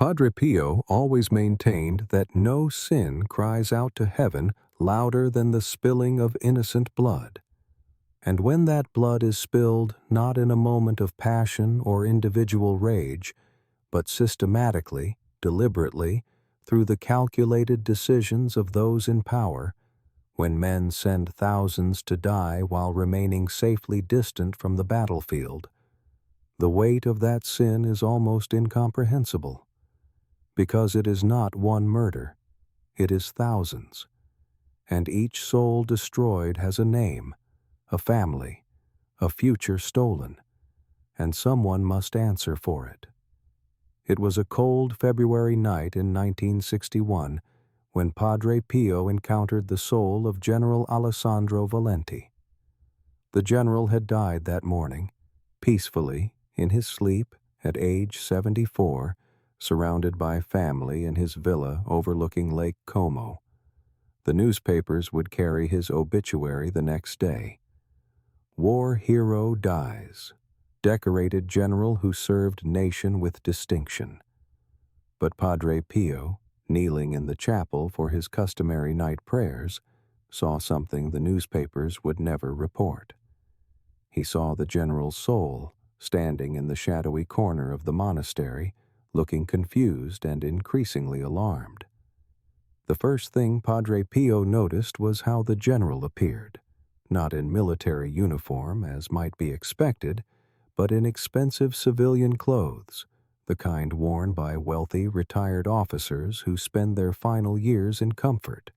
Padre Pio always maintained that no sin cries out to heaven louder than the spilling of innocent blood. And when that blood is spilled not in a moment of passion or individual rage, but systematically, deliberately, through the calculated decisions of those in power, when men send thousands to die while remaining safely distant from the battlefield, the weight of that sin is almost incomprehensible, because it is not one murder, it is thousands, and each soul destroyed has a name, a family, a future stolen, and someone must answer for it. It was a cold February night in 1961 when Padre Pio encountered the soul of General Alessandro Valenti. The general had died that morning, peacefully, in his sleep, at age 74, surrounded by family in his villa overlooking Lake Como. The newspapers would carry his obituary the next day. War hero dies, decorated general who served nation with distinction. But Padre Pio, kneeling in the chapel for his customary night prayers, saw something the newspapers would never report. He saw the general's soul standing in the shadowy corner of the monastery, looking confused and increasingly alarmed. The first thing Padre Pio noticed was how the general appeared, not in military uniform as might be expected, but in expensive civilian clothes, the kind worn by wealthy retired officers who spend their final years in comfort,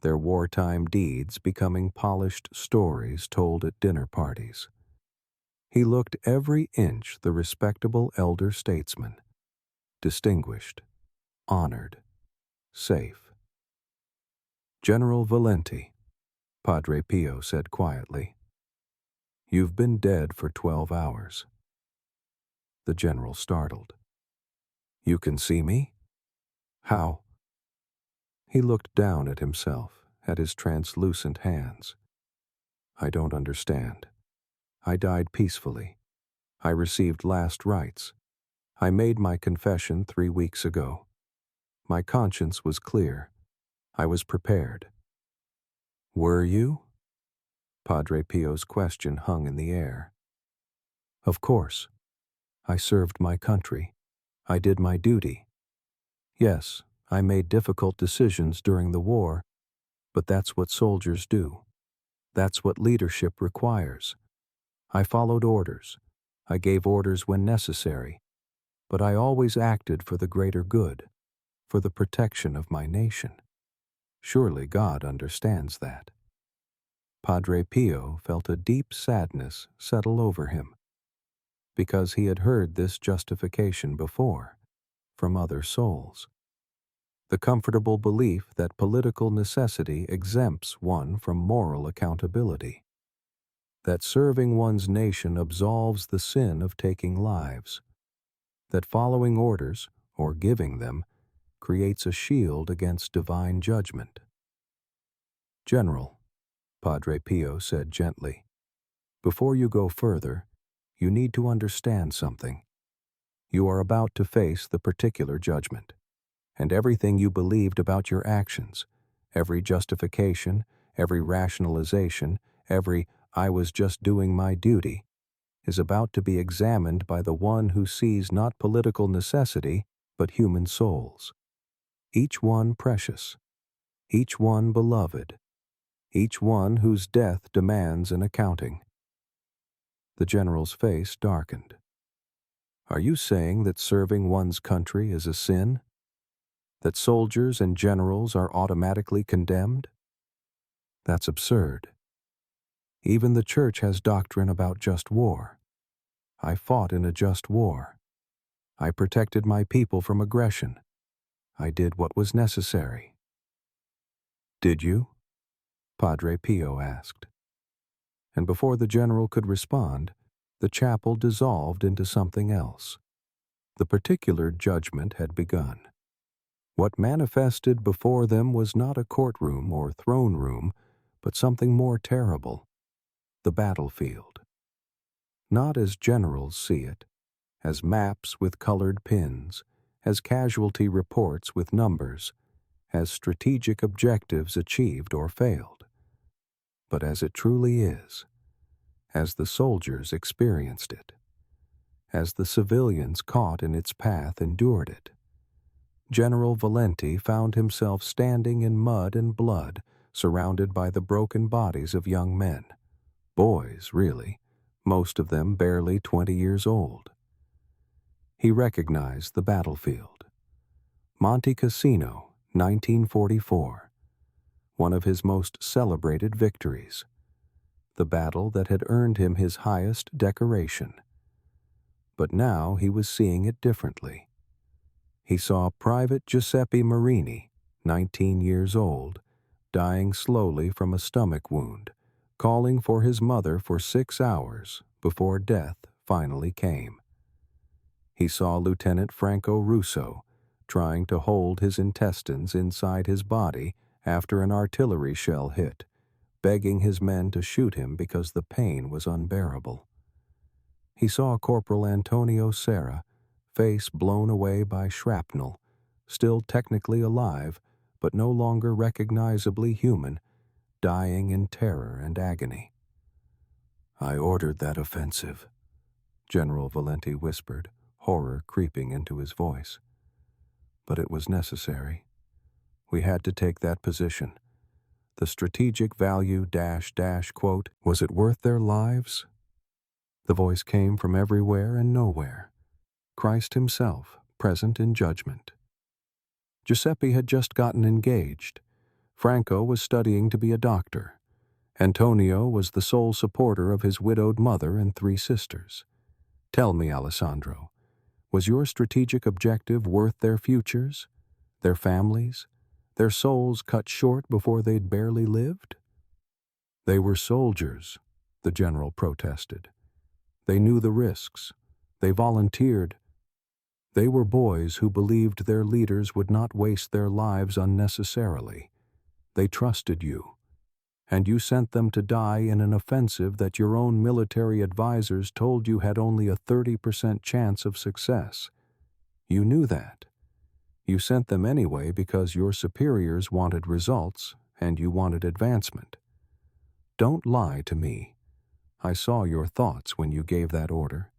their wartime deeds becoming polished stories told at dinner parties. He looked every inch the respectable elder statesman, distinguished, honored, safe. "General Valenti," Padre Pio said quietly, "you've been dead for 12 hours. The general startled. "You can see me? How?" He looked down at himself, at his translucent hands. "I don't understand. I died peacefully. I received last rites. I made my confession 3 weeks ago. My conscience was clear. I was prepared." "Were you?" Padre Pio's question hung in the air. "Of course. I served my country. I did my duty. Yes, I made difficult decisions during the war, but that's what soldiers do. That's what leadership requires. I followed orders. I gave orders when necessary, but I always acted for the greater good, for the protection of my nation. Surely God understands that." Padre Pio felt a deep sadness settle over him, because he had heard this justification before, from other souls. The comfortable belief that political necessity exempts one from moral accountability, that serving one's nation absolves the sin of taking lives, that following orders, or giving them, creates a shield against divine judgment. "General," Padre Pio said gently, "before you go further, you need to understand something. You are about to face the particular judgment, and everything you believed about your actions, every justification, every rationalization, every "I was just doing my duty," is about to be examined by the one who sees not political necessity, but human souls. Each one precious, each one beloved, each one whose death demands an accounting." The general's face darkened. "Are you saying that serving one's country is a sin? That soldiers and generals are automatically condemned? That's absurd. Even the Church has doctrine about just war. I fought in a just war. I protected my people from aggression. I did what was necessary." "Did you?" Padre Pio asked. And before the general could respond, the chapel dissolved into something else. The particular judgment had begun. What manifested before them was not a courtroom or throne room, but something more terrible, the battlefield. Not as generals see it, as maps with colored pins, as casualty reports with numbers, as strategic objectives achieved or failed, but as it truly is, as the soldiers experienced it, as the civilians caught in its path endured it. General Valenti found himself standing in mud and blood, surrounded by the broken bodies of young men. Boys, really, most of them barely 20 years old. He recognized the battlefield. Monte Cassino, 1944. One of his most celebrated victories. The battle that had earned him his highest decoration. But now he was seeing it differently. He saw Private Giuseppe Marini, 19 years old, dying slowly from a stomach wound, calling for his mother for 6 hours before death finally came. He saw Lieutenant Franco Russo trying to hold his intestines inside his body after an artillery shell hit, begging his men to shoot him because the pain was unbearable. He saw Corporal Antonio Serra, face blown away by shrapnel, still technically alive, but no longer recognizably human, dying in terror and agony. "I ordered that offensive," General Valenti whispered, horror creeping into his voice. "But it was necessary. We had to take that position. The strategic value ... quote, was it worth their lives?" The voice came from everywhere and nowhere. Christ himself, present in judgment. Giuseppe had just gotten engaged. Franco was studying to be a doctor. Antonio was the sole supporter of his widowed mother and 3 sisters. "Tell me, Alessandro, was your strategic objective worth their futures, their families, their souls cut short before they'd barely lived?" "They were soldiers," the general protested. "They knew the risks. They volunteered. They were boys who believed their leaders would not waste their lives unnecessarily. They trusted you, and you sent them to die in an offensive that your own military advisors told you had only a 30% chance of success. You knew that. You sent them anyway because your superiors wanted results and you wanted advancement. Don't lie to me. I saw your thoughts when you gave that order.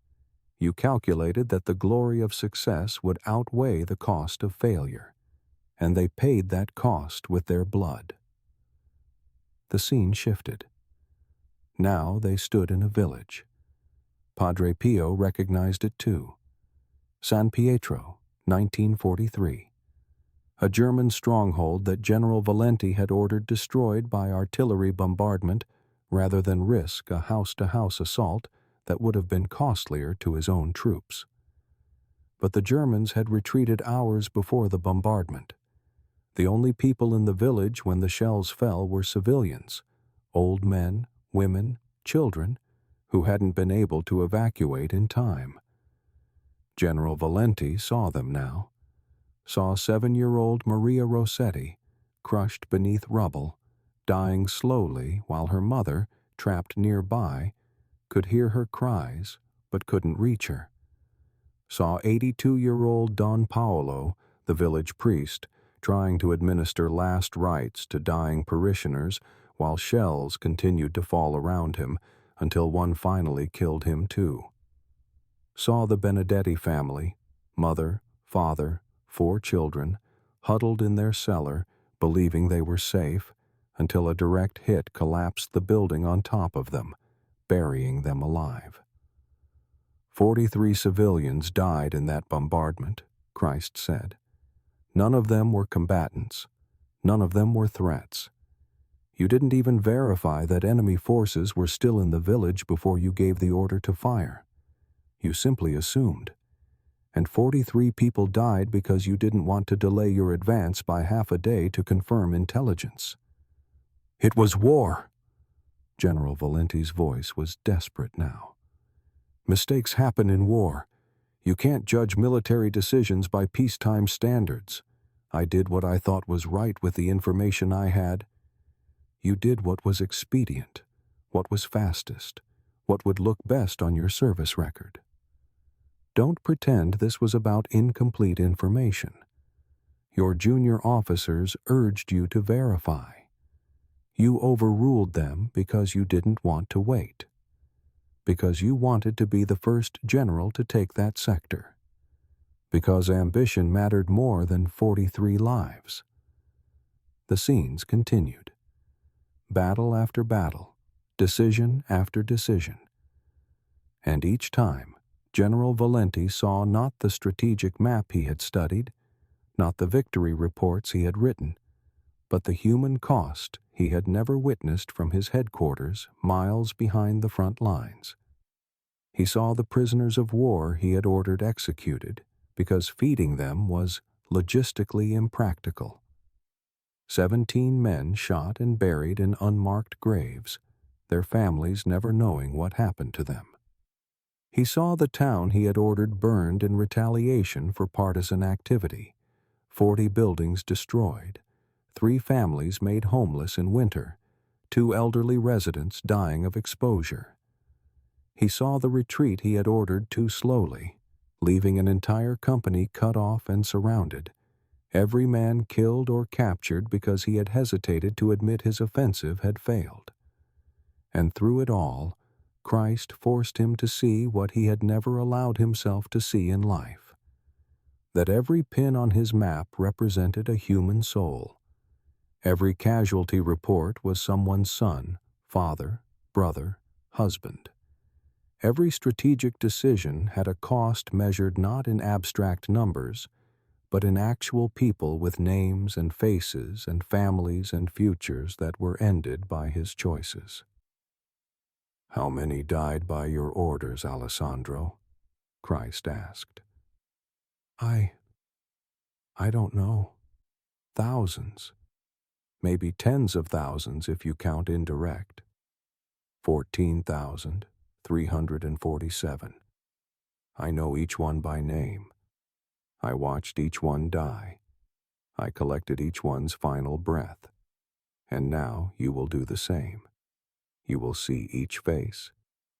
You calculated that the glory of success would outweigh the cost of failure, and they paid that cost with their blood." The scene shifted. Now they stood in a village. Padre Pio recognized it too. San Pietro, 1943. A German stronghold that General Valenti had ordered destroyed by artillery bombardment rather than risk a house-to-house assault that would have been costlier to his own troops. But the Germans had retreated hours before the bombardment. The only people in the village when the shells fell were civilians, old men, women, children, who hadn't been able to evacuate in time. General Valenti saw them now, saw 7-year-old Maria Rossetti, crushed beneath rubble, dying slowly while her mother, trapped nearby, could hear her cries but couldn't reach her. Saw 82-year-old Don Paolo, the village priest, trying to administer last rites to dying parishioners while shells continued to fall around him until one finally killed him too. Saw the Benedetti family, mother, father, 4 children, huddled in their cellar, believing they were safe, until a direct hit collapsed the building on top of them, burying them alive. 43 civilians died in that bombardment, Christ said. None of them were combatants. None of them were threats. You didn't even verify that enemy forces were still in the village before you gave the order to fire. You simply assumed. And 43 people died because you didn't want to delay your advance by half a day to confirm intelligence. "It was war." General Valenti's voice was desperate now. "Mistakes happen in war. You can't judge military decisions by peacetime standards. I did what I thought was right with the information I had. You did what was expedient, what was fastest, what would look best on your service record." Don't pretend this was about incomplete information. Your junior officers urged you to verify. You overruled them because you didn't want to wait. Because you wanted to be the first general to take that sector. Because ambition mattered more than 43 lives. The scenes continued. Battle after battle, decision after decision. And each time, General Valenti saw not the strategic map he had studied, not the victory reports he had written, but the human cost he had never witnessed from his headquarters miles behind the front lines. He saw the prisoners of war he had ordered executed because feeding them was logistically impractical. 17 men shot and buried in unmarked graves, their families never knowing what happened to them. He saw the town he had ordered burned in retaliation for partisan activity, 40 buildings destroyed, 3 families made homeless in winter, 2 elderly residents dying of exposure. He saw the retreat he had ordered too slowly, leaving an entire company cut off and surrounded, every man killed or captured because he had hesitated to admit his offensive had failed. And through it all, Christ forced him to see what he had never allowed himself to see in life. That every pin on his map represented a human soul. Every casualty report was someone's son, father, brother, husband. Every strategic decision had a cost measured not in abstract numbers, but in actual people with names and faces and families and futures that were ended by his choices. "How many died by your orders, Alessandro?" Christ asked. I don't know. Thousands. Maybe tens of thousands if you count indirect. 14,347. I know each one by name. I watched each one die. I collected each one's final breath. And now you will do the same. You will see each face.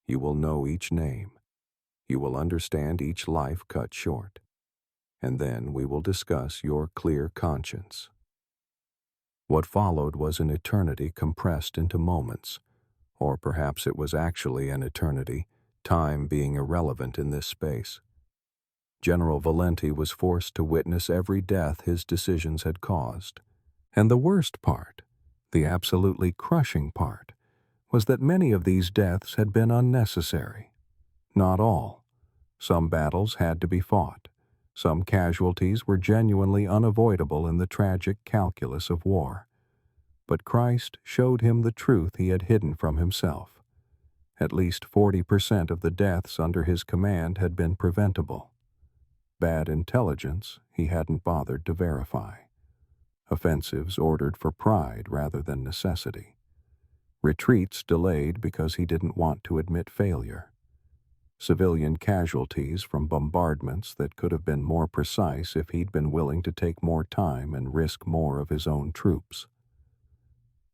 You will know each name. You will understand each life cut short. And then we will discuss your clear conscience. What followed was an eternity compressed into moments, or perhaps it was actually an eternity, time being irrelevant in this space. General Valenti was forced to witness every death his decisions had caused. And the worst part, the absolutely crushing part, was that many of these deaths had been unnecessary. Not all. Some battles had to be fought. Some casualties were genuinely unavoidable in the tragic calculus of war. But Christ showed him the truth he had hidden from himself. At least 40% of the deaths under his command had been preventable. Bad intelligence he hadn't bothered to verify. Offensives ordered for pride rather than necessity. Retreats delayed because he didn't want to admit failure. Civilian casualties from bombardments that could have been more precise if he'd been willing to take more time and risk more of his own troops.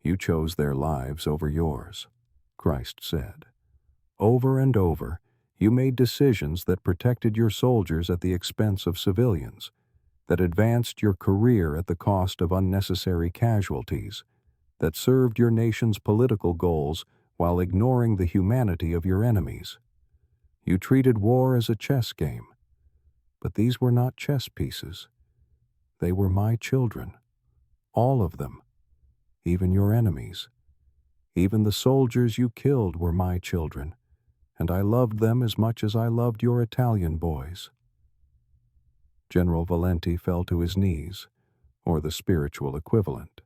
You chose their lives over yours, Christ said. Over and over, you made decisions that protected your soldiers at the expense of civilians, that advanced your career at the cost of unnecessary casualties, that served your nation's political goals while ignoring the humanity of your enemies. You treated war as a chess game, but these were not chess pieces. They were my children, all of them, even your enemies. Even the soldiers you killed were my children, and I loved them as much as I loved your Italian boys. General Valenti fell to his knees, or the spiritual equivalent.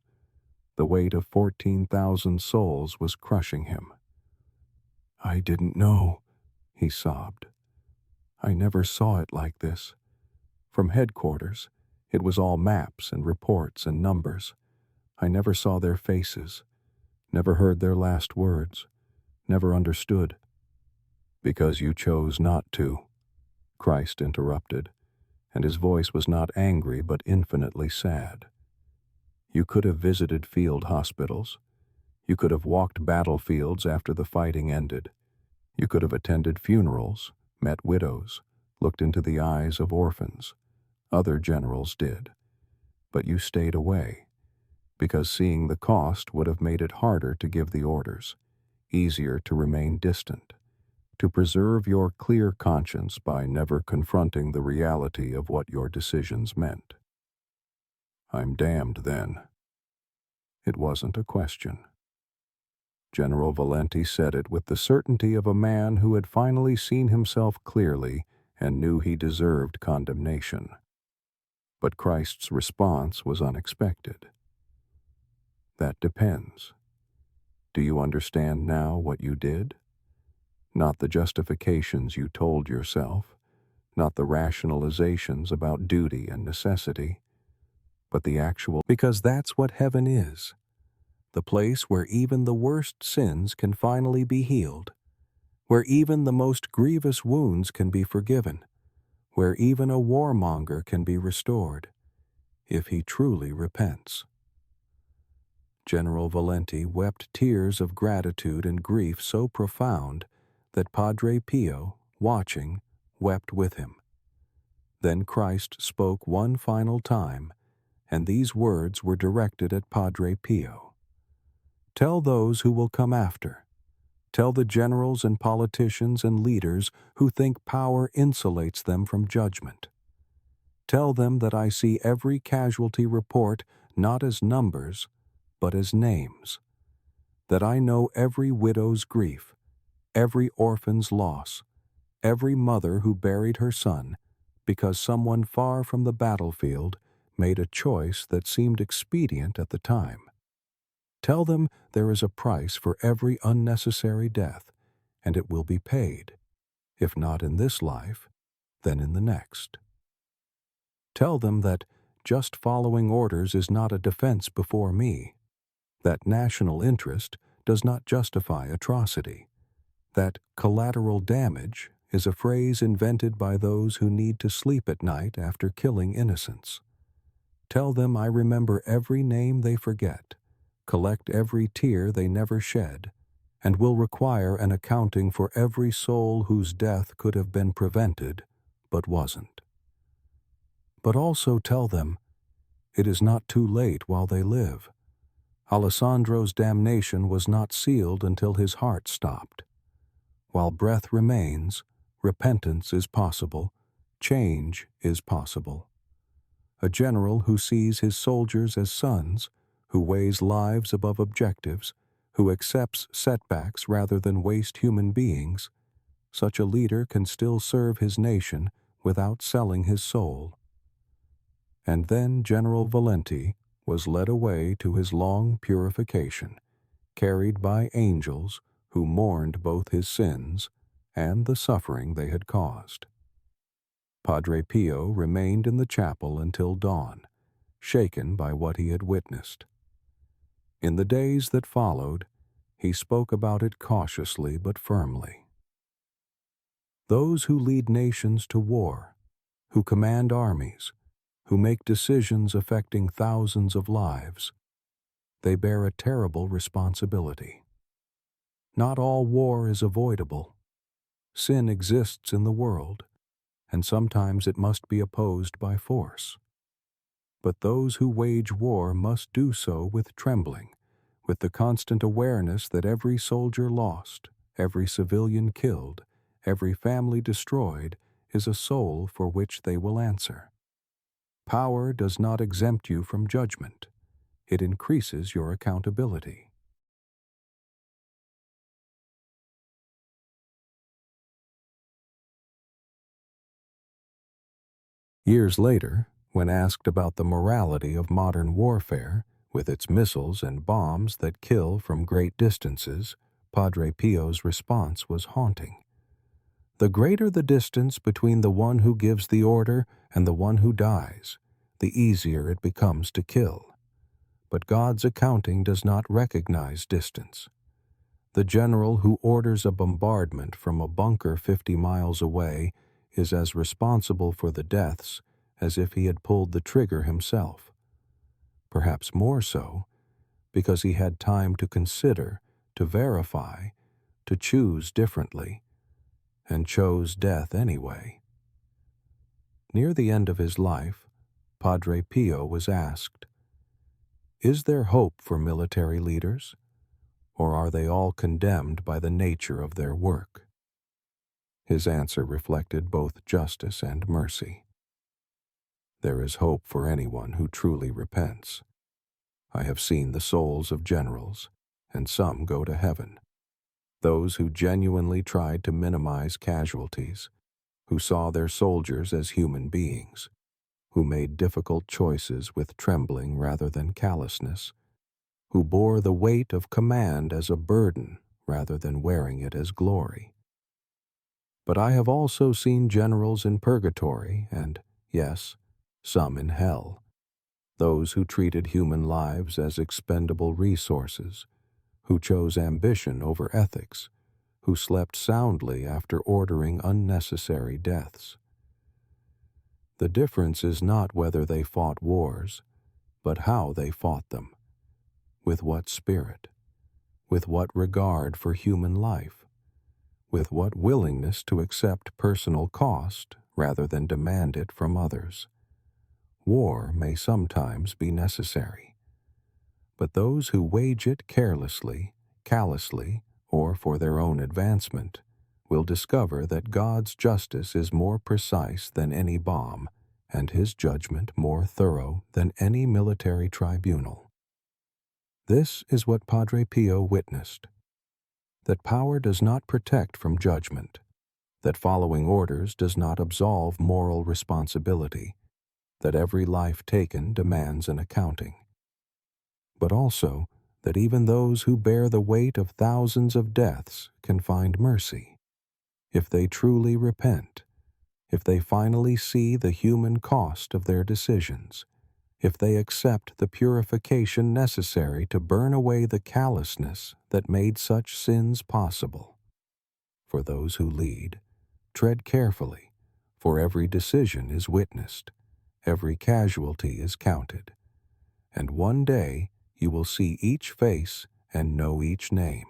The weight of 14,000 souls was crushing him. "I didn't know," he sobbed. "I never saw it like this. From headquarters, it was all maps and reports and numbers. I never saw their faces, never heard their last words, never understood." "Because you chose not to," Christ interrupted, and his voice was not angry but infinitely sad. "You could have visited field hospitals. You could have walked battlefields after the fighting ended. You could have attended funerals, met widows, looked into the eyes of orphans. Other generals did. But you stayed away, because seeing the cost would have made it harder to give the orders, easier to remain distant, to preserve your clear conscience by never confronting the reality of what your decisions meant. I'm damned then. It wasn't a question. General Valenti said it with the certainty of a man who had finally seen himself clearly and knew he deserved condemnation. But Christ's response was unexpected. That depends. Do you understand now what you did? Not the justifications you told yourself, not the rationalizations about duty and necessity, but the actual, because that's what heaven is, the place where even the worst sins can finally be healed, where even the most grievous wounds can be forgiven, where even a warmonger can be restored, if he truly repents. General Valenti wept tears of gratitude and grief so profound that Padre Pio, watching, wept with him. Then Christ spoke one final time, and these words were directed at Padre Pio. Tell those who will come after. Tell the generals and politicians and leaders who think power insulates them from judgment. Tell them that I see every casualty report not as numbers, but as names. That I know every widow's grief, every orphan's loss, every mother who buried her son because someone far from the battlefield made a choice that seemed expedient at the time. Tell them there is a price for every unnecessary death, and it will be paid, if not in this life, then in the next. Tell them that just following orders is not a defense before me, that national interest does not justify atrocity, that collateral damage is a phrase invented by those who need to sleep at night after killing innocents. Tell them I remember every name they forget, collect every tear they never shed, and will require an accounting for every soul whose death could have been prevented, but wasn't. But also tell them, it is not too late while they live. Alessandro's damnation was not sealed until his heart stopped. While breath remains, repentance is possible, change is possible. A general who sees his soldiers as sons, who weighs lives above objectives, who accepts setbacks rather than waste human beings, such a leader can still serve his nation without selling his soul. And then General Valenti was led away to his long purification, carried by angels who mourned both his sins and the suffering they had caused. Padre Pio remained in the chapel until dawn, shaken by what he had witnessed. In the days that followed, he spoke about it cautiously but firmly. Those who lead nations to war, who command armies, who make decisions affecting thousands of lives, they bear a terrible responsibility. Not all war is avoidable. Sin exists in the world, and sometimes it must be opposed by force. But those who wage war must do so with trembling, with the constant awareness that every soldier lost, every civilian killed, every family destroyed is a soul for which they will answer. Power does not exempt you from judgment. It increases your accountability. Years later, when asked about the morality of modern warfare, with its missiles and bombs that kill from great distances, Padre Pio's response was haunting. The greater the distance between the one who gives the order and the one who dies, the easier it becomes to kill. But God's accounting does not recognize distance. The general who orders a bombardment from a bunker 50 miles away is as responsible for the deaths as if he had pulled the trigger himself. Perhaps more so, because he had time to consider, to verify, to choose differently, and chose death anyway. Near the end of his life, Padre Pio was asked, "Is there hope for military leaders, or are they all condemned by the nature of their work?" His answer reflected both justice and mercy. "There is hope for anyone who truly repents. I have seen the souls of generals, and some go to heaven. Those who genuinely tried to minimize casualties, who saw their soldiers as human beings, who made difficult choices with trembling rather than callousness, who bore the weight of command as a burden rather than wearing it as glory. But I have also seen generals in purgatory and, yes, some in hell, those who treated human lives as expendable resources, who chose ambition over ethics, who slept soundly after ordering unnecessary deaths. The difference is not whether they fought wars, but how they fought them, with what spirit, with what regard for human life, with what willingness to accept personal cost rather than demand it from others. War may sometimes be necessary, but those who wage it carelessly, callously, or for their own advancement will discover that God's justice is more precise than any bomb, and his judgment more thorough than any military tribunal. This is what Padre Pio witnessed: that power does not protect from judgment, that following orders does not absolve moral responsibility, that every life taken demands an accounting, but also that even those who bear the weight of thousands of deaths can find mercy, if they truly repent, if they finally see the human cost of their decisions, if they accept the purification necessary to burn away the callousness that made such sins possible. For those who lead, tread carefully, for every decision is witnessed, every casualty is counted, and one day you will see each face and know each name.